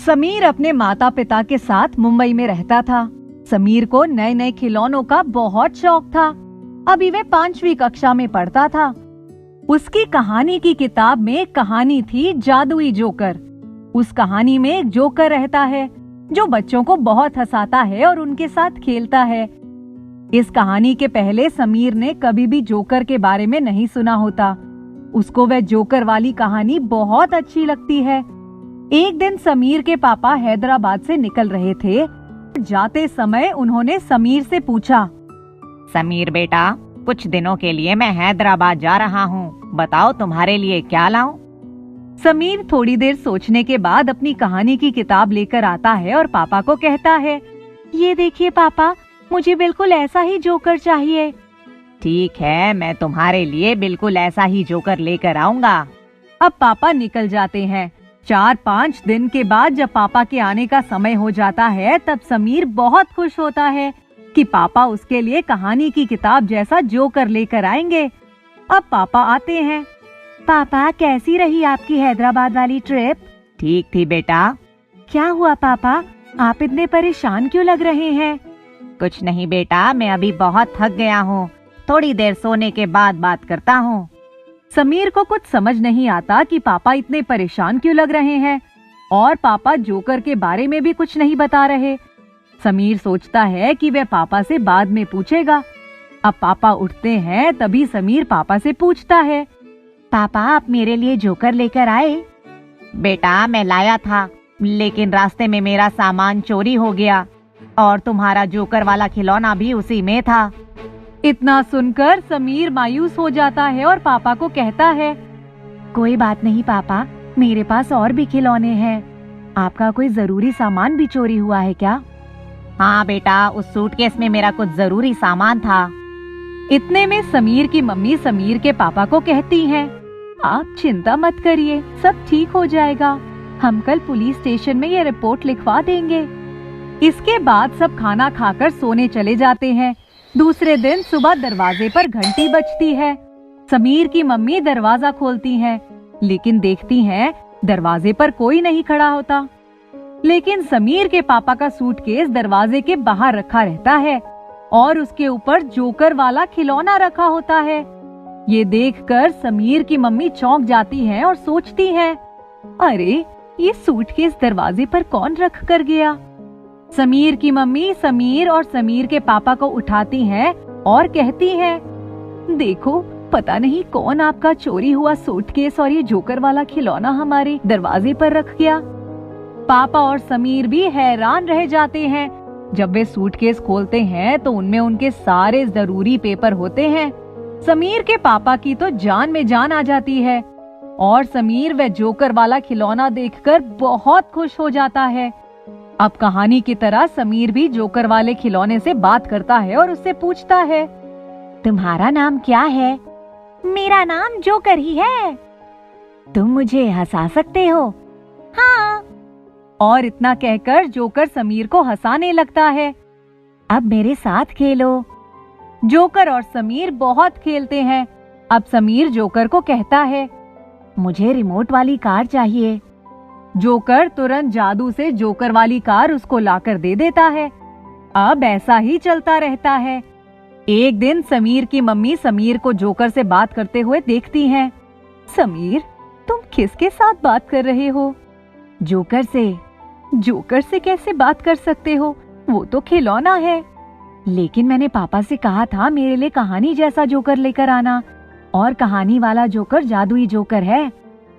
समीर अपने माता पिता के साथ मुंबई में रहता था। समीर को नए नए खिलौनों का बहुत शौक था। अभी वह 5वीं कक्षा में पढ़ता था। उसकी कहानी की किताब में एक कहानी थी, जादुई जोकर। उस कहानी में एक जोकर रहता है जो बच्चों को बहुत हंसाता है और उनके साथ खेलता है। इस कहानी के पहले समीर ने कभी भी जोकर के बारे में नहीं सुना होता। उसको वह जोकर वाली कहानी बहुत अच्छी लगती है। एक दिन समीर के पापा हैदराबाद से निकल रहे थे। जाते समय उन्होंने समीर से पूछा, समीर बेटा, कुछ दिनों के लिए मैं हैदराबाद जा रहा हूँ, बताओ तुम्हारे लिए क्या लाऊं? समीर थोड़ी देर सोचने के बाद अपनी कहानी की किताब लेकर आता है और पापा को कहता है, ये देखिए पापा, मुझे बिल्कुल ऐसा ही जोकर चाहिए। ठीक है, मैं तुम्हारे लिए बिल्कुल ऐसा ही जोकर लेकर आऊंगा। अब पापा निकल जाते हैं। 4-5 दिन के बाद जब पापा के आने का समय हो जाता है, तब समीर बहुत खुश होता है कि पापा उसके लिए कहानी की किताब जैसा जोकर लेकर आएंगे। अब पापा आते हैं। पापा, कैसी रही आपकी हैदराबाद वाली ट्रिप? ठीक थी बेटा। क्या हुआ पापा, आप इतने परेशान क्यों लग रहे हैं? कुछ नहीं बेटा, मैं अभी बहुत थक गया हूँ, थोड़ी देर सोने के बाद बात करता हूँ। समीर को कुछ समझ नहीं आता कि पापा इतने परेशान क्यों लग रहे हैं और पापा जोकर के बारे में भी कुछ नहीं बता रहे। समीर सोचता है कि वह पापा से बाद में पूछेगा। अब पापा उठते हैं, तभी समीर पापा से पूछता है, पापा, आप मेरे लिए जोकर लेकर आए? बेटा, मैं लाया था, लेकिन रास्ते में मेरा सामान चोरी हो गया और तुम्हारा जोकर वाला खिलौना भी उसी में था। इतना सुनकर समीर मायूस हो जाता है और पापा को कहता है, कोई बात नहीं पापा, मेरे पास और भी खिलौने हैं। आपका कोई जरूरी सामान भी चोरी हुआ है क्या? हाँ बेटा, उस सूटकेस में मेरा कुछ जरूरी सामान था। इतने में समीर की मम्मी समीर के पापा को कहती हैं, आप चिंता मत करिए, सब ठीक हो जाएगा। हम कल पुलिस स्टेशन में ये रिपोर्ट लिखवा देंगे। इसके बाद सब खाना खाकर सोने चले जाते हैं। दूसरे दिन सुबह दरवाजे पर घंटी बजती है। समीर की मम्मी दरवाजा खोलती हैं, लेकिन देखती हैं दरवाजे पर कोई नहीं खड़ा होता। लेकिन समीर के पापा का सूटकेस दरवाजे के बाहर रखा रहता है और उसके ऊपर जोकर वाला खिलौना रखा होता है। ये देखकर समीर की मम्मी चौंक जाती हैं और सोचती हैं, अरे, ये सूटकेस दरवाजे पर कौन रख कर गया? समीर की मम्मी समीर और समीर के पापा को उठाती हैं और कहती हैं, देखो, पता नहीं कौन आपका चोरी हुआ सूटकेस और ये जोकर वाला खिलौना हमारे दरवाजे पर रख गया। पापा और समीर भी हैरान रह जाते हैं। जब वे सूटकेस खोलते हैं तो उनमें उनके सारे जरूरी पेपर होते हैं। समीर के पापा की तो जान में जान आ जाती है और समीर वह जोकर वाला खिलौना देखकर बहुत खुश हो जाता है। अब कहानी की तरह समीर भी जोकर वाले खिलौने से बात करता है और उससे पूछता है, तुम्हारा नाम क्या है? मेरा नाम जोकर ही है। तुम मुझे हंसा सकते हो? हाँ। और इतना कहकर जोकर समीर को हंसाने लगता है। अब मेरे साथ खेलो। जोकर और समीर बहुत खेलते हैं। अब समीर जोकर को कहता है, मुझे रिमोट वाली कार चाहिए। जोकर तुरंत जादू से जोकर वाली कार उसको लाकर दे देता है। अब ऐसा ही चलता रहता है। एक दिन समीर की मम्मी समीर को जोकर से बात करते हुए देखती हैं। समीर, तुम किसके साथ बात कर रहे हो? जोकर से। जोकर से कैसे बात कर सकते हो? वो तो खिलौना है। लेकिन मैंने पापा से कहा था मेरे लिए कहानी जैसा जोकर लेकर आना, और कहानी वाला जोकर जादुई जोकर है।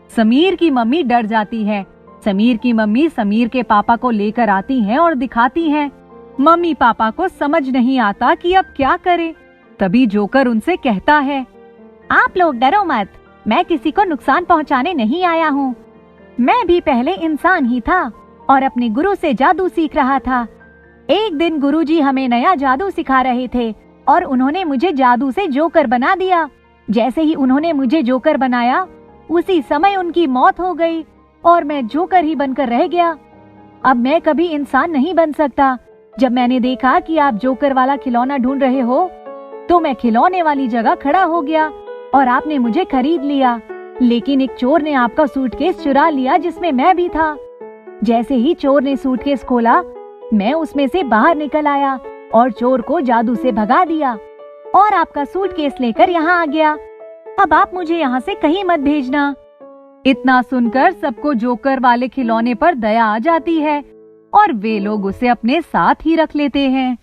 समीर की मम्मी डर जाती है। समीर की मम्मी समीर के पापा को लेकर आती हैं और दिखाती हैं। मम्मी पापा को समझ नहीं आता कि अब क्या करे। तभी जोकर उनसे कहता है, आप लोग डरो मत, मैं किसी को नुकसान पहुंचाने नहीं आया हूँ। मैं भी पहले इंसान ही था और अपने गुरु से जादू सीख रहा था। एक दिन गुरुजी हमें नया जादू सिखा रहे थे और उन्होंने मुझे जादू से जोकर बना दिया। जैसे ही उन्होंने मुझे जोकर बनाया, उसी समय उनकी मौत हो गई और मैं जोकर ही बनकर रह गया। अब मैं कभी इंसान नहीं बन सकता। जब मैंने देखा कि आप जोकर वाला खिलौना ढूंढ रहे हो, तो मैं खिलौने वाली जगह खड़ा हो गया और आपने मुझे खरीद लिया। लेकिन एक चोर ने आपका सूटकेस चुरा लिया जिसमें मैं भी था। जैसे ही चोर ने सूटकेस खोला, मैं उसमें से बाहर निकल आया और चोर को जादू से भगा दिया और आपका सूटकेस लेकर यहाँ आ गया। अब आप मुझे यहाँ से कहीं मत भेजना। इतना सुनकर सबको जोकर वाले खिलौने पर दया आ जाती है और वे लोग उसे अपने साथ ही रख लेते हैं।